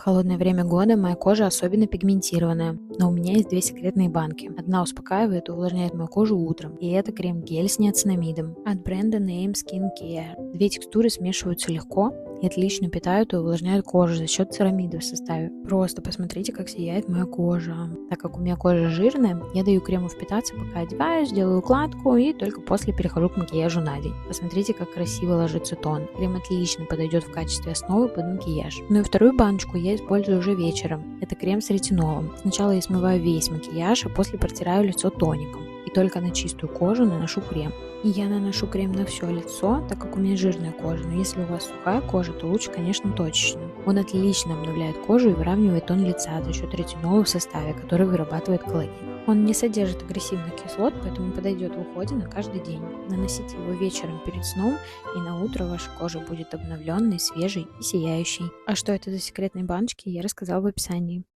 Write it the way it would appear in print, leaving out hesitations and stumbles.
холодное время года моя кожа особенно пигментированная, но у меня есть две секретные банки. Одна успокаивает и увлажняет мою кожу утром, и это крем-гель с неоцинамидом от бренда Name Skin Care. Две текстуры смешиваются легко и отлично питают и увлажняют кожу за счет церамида в составе. Просто посмотрите, как сияет моя кожа. Так как у меня кожа жирная, я даю крему впитаться, пока одеваюсь, делаю укладку и только после перехожу к макияжу на день. Посмотрите, как красиво ложится тон. Крем отлично подойдет в качестве основы под макияж. Ну и вторую баночку я использую уже вечером. Это крем с ретинолом. Сначала я смываю весь макияж, а после протираю лицо тоником. И только на чистую кожу наношу крем. И я наношу крем на все лицо, так как у меня жирная кожа, но если у вас сухая кожа, то лучше, конечно, точечно. Он отлично обновляет кожу и выравнивает тон лица за счет ретинола в составе, который вырабатывает коллаген. Он не содержит агрессивных кислот, поэтому подойдет в уходе на каждый день. Наносите его вечером перед сном, и на утро ваша кожа будет обновленной, свежей и сияющей. А что это за секретные баночки, я рассказала в описании.